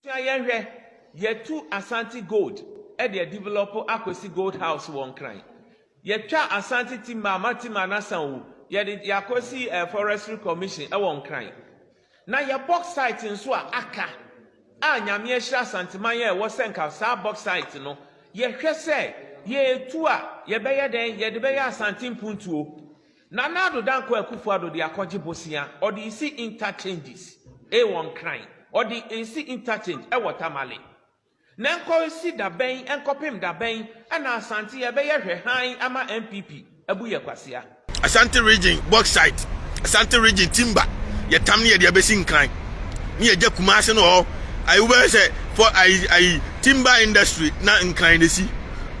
Ye two Asante gold, they develop Akwesi gold house one crying. Ye twa Asante timber, Matima Nasan, ye did Yakosi forestry commission, a one crying. Now your box site in Swa Aka. Nyamie Shra Santimaya was sent out sa box site no. Ye say, ye tua, ye beya den, ye de beya Santim Puntuo. Na do dan kwa kufuado de akoji bosia, or the see interchanges, one crying, or the see interchange, watermale. Nanko see da bain and copim da bain, and Asante Abeya high ama MPP, Abuya Kwasia. Asante region, box site, Asante region timber, ye tamni de abesin kind. Me a Jakumas no, I will say for I timber industry, not in kindness.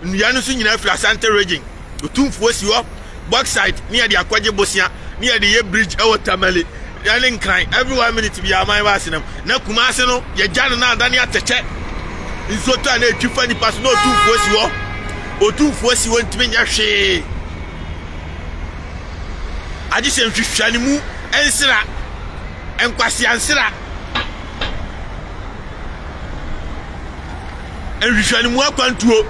Yanusin in Asante region, the tomb force you up, box site near the Akwaje Bosia, near the bridge, our tamale. Yanin kind, every 1 minute to be a my wasinum. Now Kumasano, ye Janana Dania Teche. In so time, you find the person no two force you up, or two force you want to be your shade. I just am Shanimu and Sira and Kwasi and Sira and Shanimu up on two.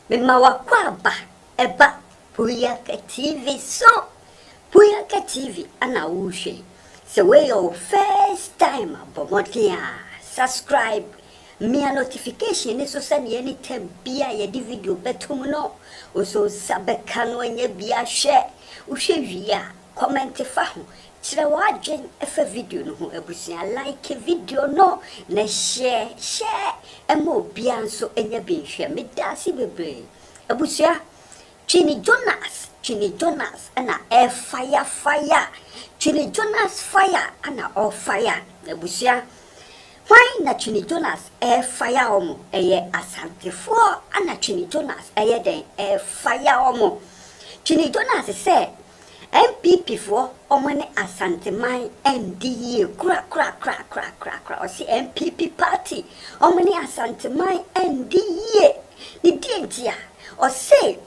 Memawa kwaba eba Puyaka TV so Puyaka TV ana ushe. So we your first time abomodia subscribe me a notification so send anytime bia ye di video betum no oso sabeka no nye bia share uhwe wia comment fa ho kire wadwen efa video no ho abusia like video no na share emo bia nso enye binhwe me dasi bebre abusia Twene Jonas ana air fire Twene Jonas fire ana all fire abusia why na Twene Jonas air fire omo eye Asante for ana Twene Jonas eye den air fire omo Twene Jonas say MPP for omane Asante man NDA kra o si MPP party omane Asante man NDA ni dientia o say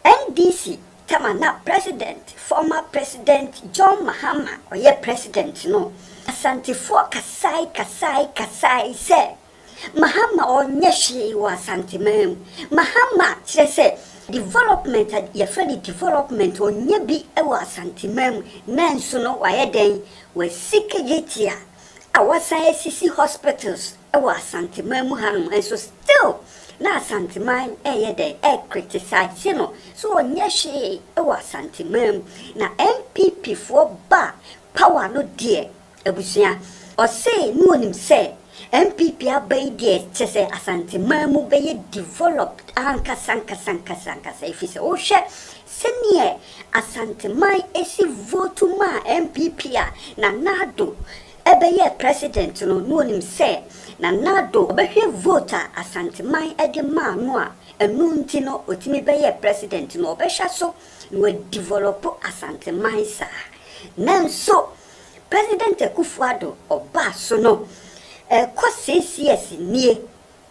NDC Tamana president former president John Mahama or ye president no Asante for kasai say Mahama or nyeshi wa Asante mem Mahama say development at ye friendly development or nyebi e wa Asante mem nanso no wa yeden we sikejetia awasa SCC hospitals e wa Asante mem hanum and so still na Asante man yeden criticize you know so nyeshi e wa Asante mem na MPP for ba power no dear ebusia or say no nim say MPP abay dear say Asante man mu be developed anka sanka if say oh she senior Asante man esi vote ma MPP na nado ebeye president no nim say na nado obehwe voter Asante man ede ma no a enu nti no otimi beye president no obehwa so no develop Asante man sa nanso president Kufuado oba so no CCS nie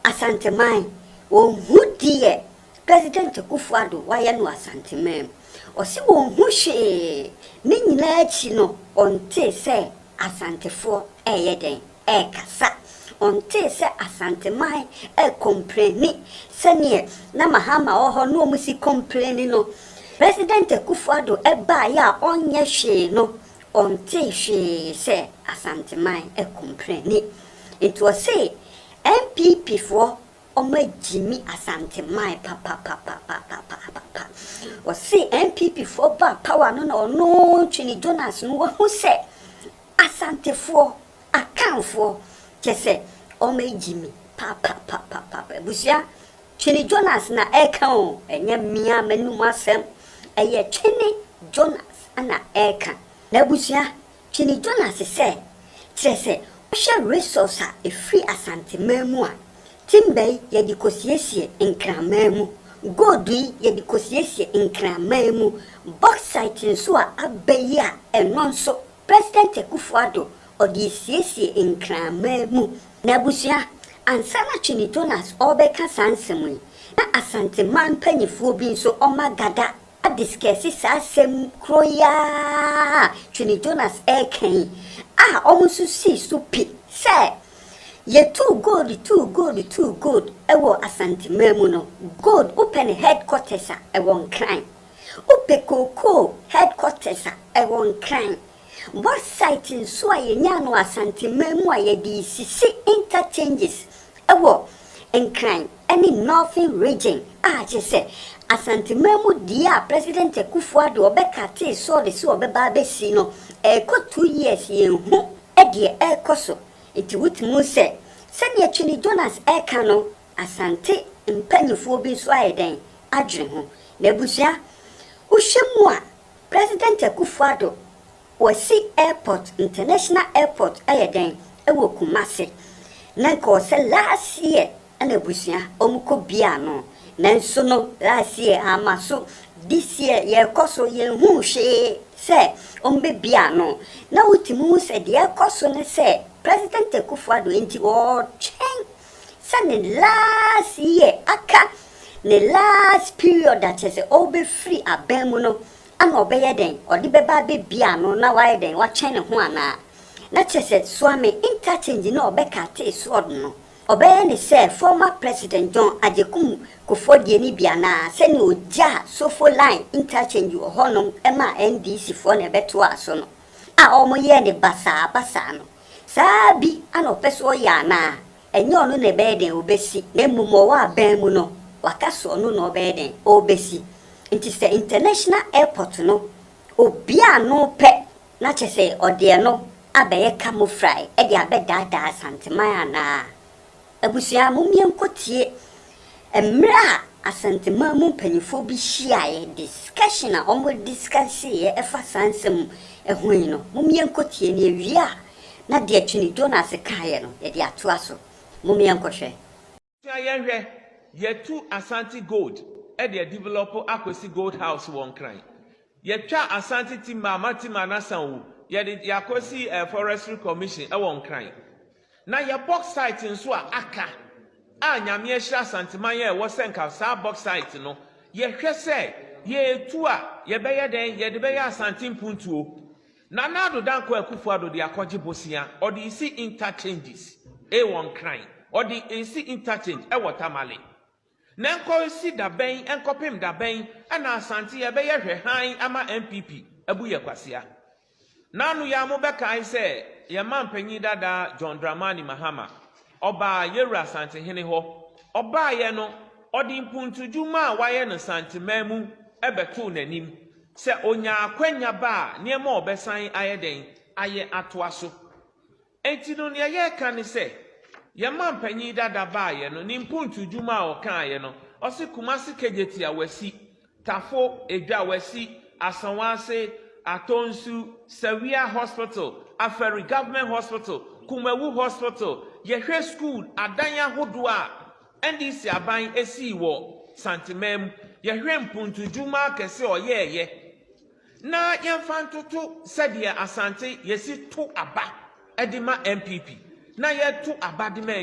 Asante man won hudie president Kufuado waya no Asante man o si won hu hwe ni nyina achi no onte se Asante for eyeden kasa onte se Asante man complain sene na Mahama oho no musi complain no president Kufuado eba ya onye hwe no onte hwe se Asante man complain it was say MPP for Jimmy Asante my papa or say MPP for back power no Twene Jonas no who say Asante for account for just say Jimmy papa busia Twene Jonas na eka enye mia menu masem eye Twene Jonas ana eka na busia Twene Jonas say Osha resource a free Asante memu a timbe ye di kosiesie nkramemu godui ye di kosiesie nkramemu box site nso a abayi a enonso president Kufuado odi siesie nkramemu na busia ansana Twene Jonas obeka sansem na Asante man panyifo bi nso omagada adiskesi sasem kroya Twene Jonas eken omusu si supi say ye too good ewo Asante memu no good open headquarters ewo crime ope koko headquarters ewo crime what site in so aye nya no Asante memu aye di sisi interchanges ewo in crime any northern region je say Asante memu dia president Akufo-Addo obeka te so de so obeba besi no 2 years ye hu de koso iti wutimu se sani Twene Jonas eka no Asante mpanyifo bi so aye den adwene ho na busia uhwemu a president Akufo-Addo wasi airport international airport aye den ewo Kumase na ko se last year ana busia omuko bia no nanso no last year amaso this year ye koso ye hu hwe se ombe bia no na wutimu se de koso ne se president Akufo-Addo enti o chen sani last year aka ne last period that is obe free abemu no ana obeye den odi beba be bia no na waye den wa chen ne ho ana na chese swami interchange no obeka te so no obeye ne se former president John Ajekum Kofodie ni bia na se ni oja sofo line interchange wo honom ema NDC fo ne beto aso no omoye ne basa no sabi ana opeso ya na enye onu ne beden obesi na mumo wa abemu no wakaso onu no beden obesi nti se international airport no obia no pe na chese ode no abeye camouflage e dia bedada Asante man na abusia mumien kotie emra Asante man mu panyifo bi hia discussion a omo discuss ye efa sansem ehuin no mumien kotie ne awia na de Twene Jonas kaye no ye de ato aso mumien kohwe yenhwe ye tu Asante gold e de develop akwesi gold house won kran ye twa Asante timba matima na sanwo ye de yakosi forestry commission e won kran na ye box site nso aka nyame ehira Asante man ye wo senka sa box site no ye hwe se ye tu ye beye den ye de beye Asante mpuntuo na nado danko Akufo-Addo de akoje bosia or the isi interchanges won crime or the isi interchange watermale na nko isi da ben enkopem da ben ana Asante ye beye hwe han ama MPP abuye kwasia nanu ya mo beka se ye mampanyi dada John Dramani Mahama oba yewura Asante hene ho oba ye no odi mpuntujuma waye no Asante mamu ebeto nanim se onya akwanya ba niema obesan ayeden aye atoaso enti no ne ye ka ne se ye mampanyi dada ba ye no ni mpuntu juma o kan ye no osi Kumasi kejeti awasi tafo edwa awasi asanwase atonsu Sawia hospital Aferi government hospital Kumawu hospital ye hwe school adanya hodo a NDC aban esi wo santimem ye hwe mpuntu juma kese oyeye na yemfantutu sadia Asante yesi tu aba edima MPP na ye tu aba dima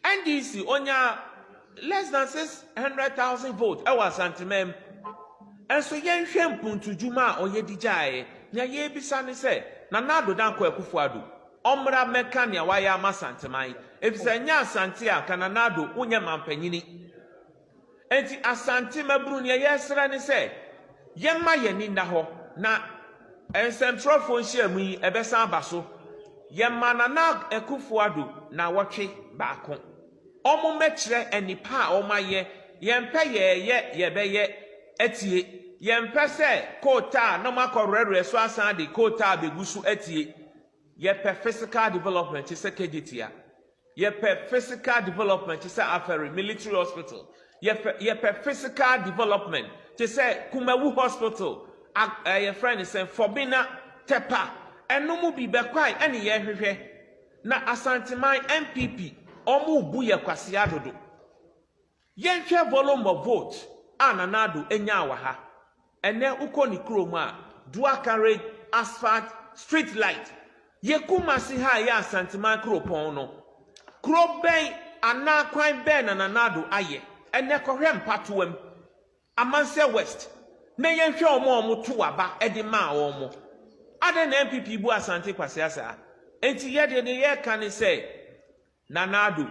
NDC onya less than 600,000 votes ewa Asante mem enso yenhwe mpuntu juma oyedijae na ye bisa ne se na nado danko Akufo-Addo omra mekania waya ma Asante man efisa nya Asante a kana nado unye mampanyini enti Asante mabru ne yesra ne se yemma yeni nda ho na ensemtrofo nhyiamu yi ebesa abaso yemma na Akufo-Addo na wotwe baako omo mekire enipa omaye yempe yebeye etie yempe se kota no makorere so asande kota begusu etie yepe physical development se kegitia yepe physical development se Aferi military hospital yepe physical development to say Kumawu hospital your friend is saying Fobina Tepa enomu bi bekwai ene ye hwehwe na Asante man MPP omu bu ye kwase adodo yenhwe volume of vote ananado enya wa ha ene uko ni kromu a dual carriage asphalt street light ye Kumasi ha ya Asante man kropon no kuro bɛn anaa kwan bɛn na nanado ayɛ ɛnɛ kɔhwɛ mpatoam Amanse West na yɛnhwɛ ɔmo to aba ɛde maa ɔmo ade na MPP bu Asante kwase asa enti yɛde ne yɛka ne sɛ nanado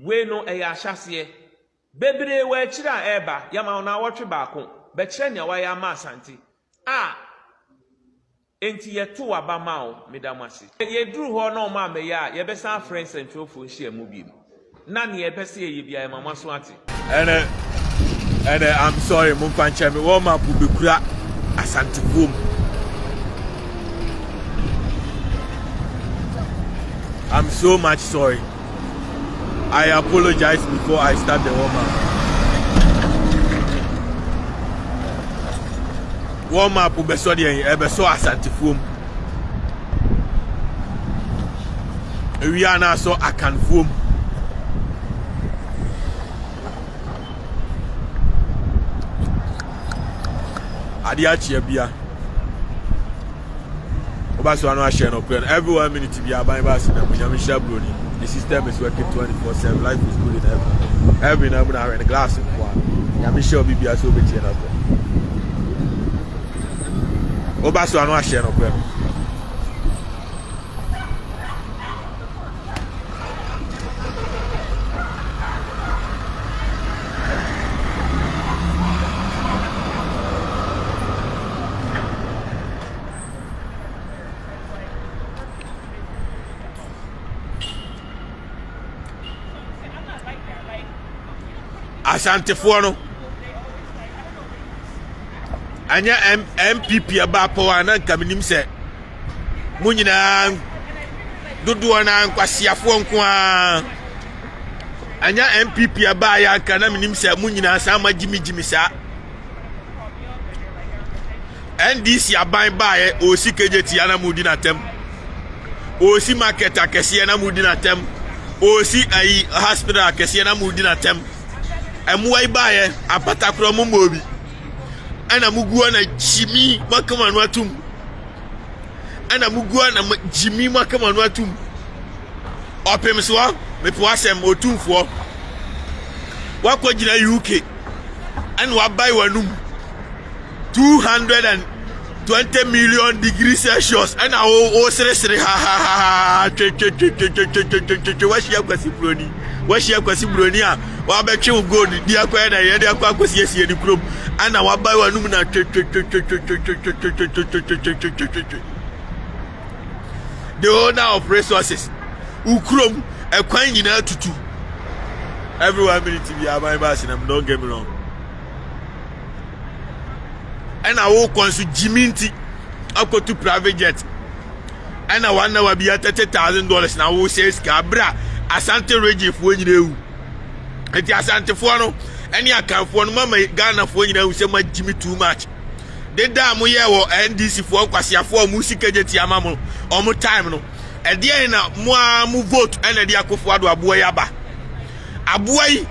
we no ɛyɛ ahyaseɛ bebree wɔ akyire a ɛba yɛma na wɔtwe baako bɛkyerɛ nea wɔyɛ ama Asante enti yɛto aba ma o medamase yɛduru hɔ na ɔmo amɛyɛ a yɛbɛsan friends and trofo hyia mu bi na ne yɛpɛsɛ yɛ bia mama so ate and I'm sorry mumpancha me wo ma pu bekura Asante fom I'm so much sorry. I apologize before I start the warm up pu beso de beso Asante fom we are now so akan fom Adiachi bia Obaso anu share no plan every 1 minute bia ban ba sina munyam share broni the system is working 24/7 life is good in every now and then glass in one nyam share bibia so beti na ko Obaso anu share no plan Asante no anya MPP aba power na nka minim se munyina dodo na nkwasiafo nko a anya MPP aba ya nka na minim se munyina sa ma jimi sa NDC aban bae o si kejeti ana mudi na tem o si market akese na mudi na tem o si ai hospital akese na mudi na tem Emuwai baye apatakro momobi ana muguwa na jimi makamanu atum ana muguwa na jimi makamanu atum opemswa mepo asem otumfo wakogina UK and wabai wanum 220 million degrees Celsius and o sere ha washi akwasi broni a wa be twe gold di akwa na ye di akwa akwasi esie di krom ana wa bai wa num na the owner of resources ukrom ekwan nyina tutu every 1 minute bi abai ba sinam don't get me wrong ana wo konsu jiminti akotu private jet ana wana wa bi $30,000 na wo says ka bra Asante Reg fo nyina ewu enti Asante fo no eni akanfo no mama Ghana fo nyina ewu se ma jimi too much de da mo ye wo NDC fo kwasiafo mu sikejeti amamo omo time no e de na mo vote ena de akofo ado abo ya ba abo yi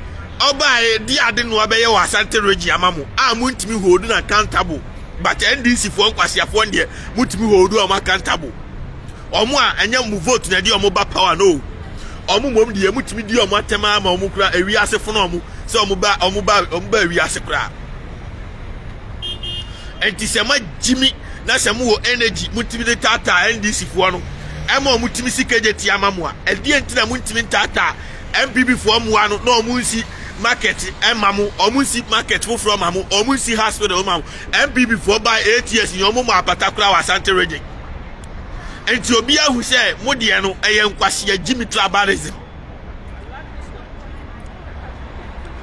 oba e de ade no abeye wo Asante Reg amamo a mu ntimi hold na accountable but NDC fo kwasiafo de mutimi hold o ma accountable omo a enya mu vote na de omo ba power no omu mom de mutimi di omo atema ma omu kura ewi asefo no omu se omu ba ewi ase kura enti se ma jimi na se mu wo energy mutimi de tata NDC fo no e ma omu timi sikejeti amamu a e die enti na mutimi tata MPP fo omu ano na omu nsi market emamu omu nsi market fo from amu omu nsi hospital mamu MPP fo by 8 years ni omu ma apata kura wa Asante Reg enti obi ahu se modie no eye nkwase ya Jimmy tribalism.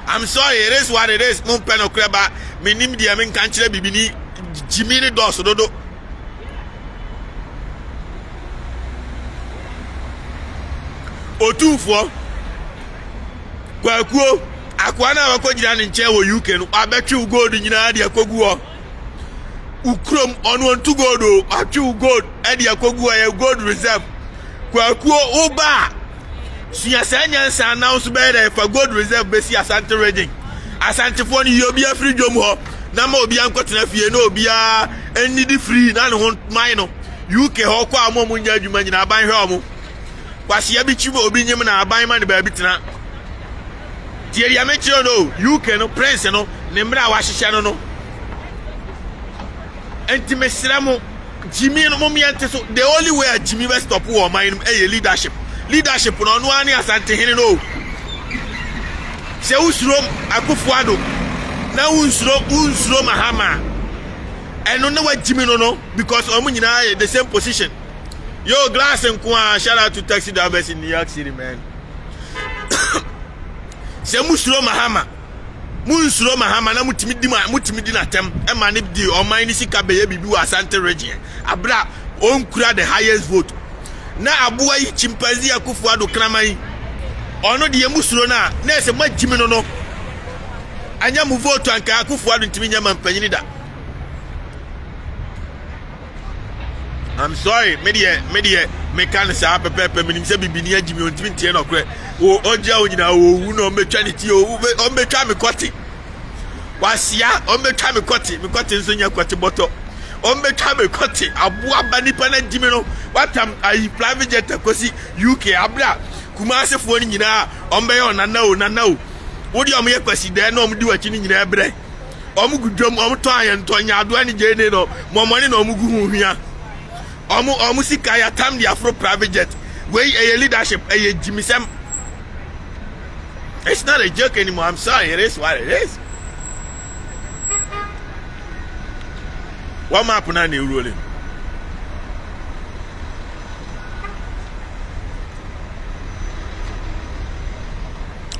I'm sorry, it is what it is. Mun peno kreba minim die men kan kire bibini Jimmy ni dos dodo otufo kwakuo akwa na wakojira ni nche wo UK no abetwe gold nyina de akogu ho ukrom onu ntu gold o atwe gold e de akogu e gold reserve kwakuo uba suya sanyansa announce be there for gold reserve be si Asante Reg Asante fo ni obi afri dwom ho na ma obi ankotena fie na obi a enidi free na ne ho man no UK ho kwa amomu nya adwuma nyina ban hwe omo kwasi ya bi chibo obi nyem na aban ma ne ba bi tena tie ya mechi no UK no prince no ne mra wa hihye no enti mesira mo Jimmy no mom yente so the only way Jimmy will stop war man leadership no no ani Asante hene no se usrom akufuado na unsuro mahama eno na wa Jimmy no because omo nyina the same position. Yo glass and shout out to taxi drivers in New York City, man. Se musuro mahama na mutimi di na tem e ma ne di o man ni sika be ye bibi wa Asante region abra on kura the highest vote na abuwa yi chimpanzee akufuado kraman ono de musuro na se ma Jimmy no anya mu vote anka akufuado ntimi nyama mpanyini da. I'm sorry, media mechanics are pepe minim se bibini agimi ontimi tie no kre o oja onyina owu no metwa ne tie o metwa me kwoti wasia o metwa me kwoti nso nya kwoti boto o metwa me kwoti abu abani pana gimi no watam ai private jet kosi UK abra kumase fo ni nyina o mbe yo nana o wodi o me kwasi de na o mdi wachi ni nyina ebre o mu gudwom o mu to ayen nya ado ani je ne no momoni na o mu gu hu hia Omu sika ya tam the Afro private jet. Where a leadership a Jimmy Sam. It's not a joke anymore. I'm sorry, it is what it is. What map on you rolling?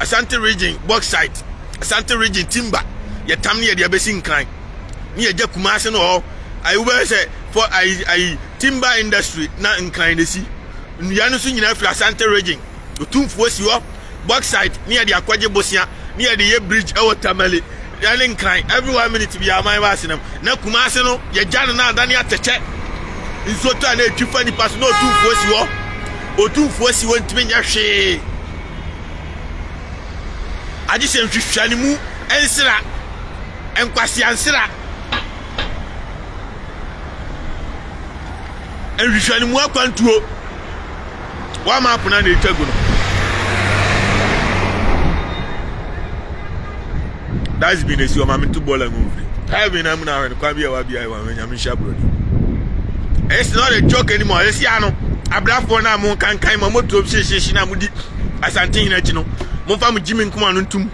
Asante region, bauxite. Asante region timber. Ya tam near the abyssine kind. Near Jakumasi no. I will say for I timber industry na nkranesi nua no so nyina fra Asante region otumfuo si ho bauxite near the akwaje bosia near the bridge e watermele ya nkran every 1 minute bi aman wa senam na kumase no ye gyan na adane ateche nsoto na etwifa ni pass no otumfuo si ho ntime nya hwe aji se nhwehwani mu ensira enkwase ansira and usually more kwantuo wa map na etwagu no. That's been a so mama to ball and movie have been am na kwa bia wa bia wa nyame shabro. It's not a joke anymore. It's no abrafo na mo kankan ma moto hyehyehye na mudi Asante hina chi no mo fa mo Jimmy nkoma no ntum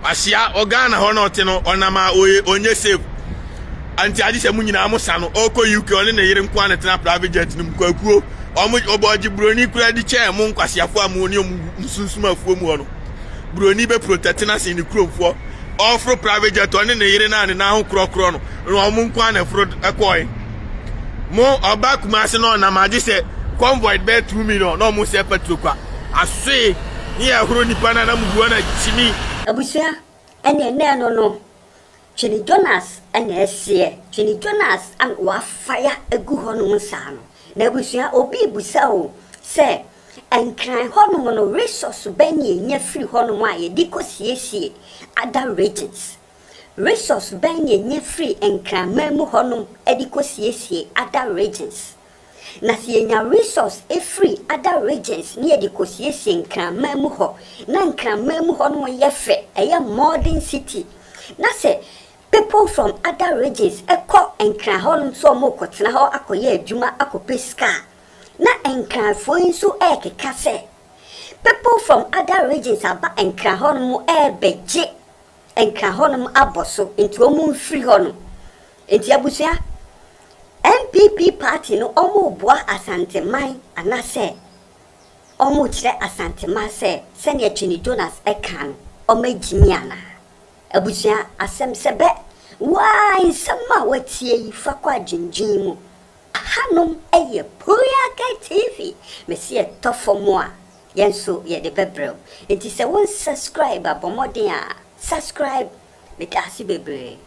asia ogana ho na ote no onama onye save anti adi se munyina amusa no oko UK one na yire nkwa na tena private jet nim kwakuo oboji broni kura di chair mu nkwasiafo amoni omusunsuma afuo mu no broni be protect na sin ni kromfo ofro private jet one na yire na na ho krokro no omu nkwa na fro ekoi mo oba kumase no na maji se convoy be 2 million no mu se petrol kwa aswe ni ahoro nipa na mu na chimi abusia ene no Twene Jonas and Esie, Twene Jonas and Wafire a good honum son. Nebusia obi busao, say, and cry honum resource benny near free honuma, dicos yesi, other regions. Resource benny near free and cry memu honum, edicos yesi, other regions. Nasiena resource a free other regions near the Cosiesi and cry memu ho, nan cry memu honum yefe, a modern city. Nase. People from other regions eko enkran honum so mo kotena ho akoye adwuma akopeska na enkran fo nso ekeka se people from other regions aba enkran honum beje enkran honum aboso enti omu free honum enti abusia MPP party no omu boa Asante man anase omu kire Asante man se ne Twene Jonas ekan omagimiana abusia asem sebe why sama watie fa kwa jinjimu hanom eye Puyaka TV mesie tofo mo a yenso ye de bebrel enti se won subscribe abomoden a subscribe me kasi bebre.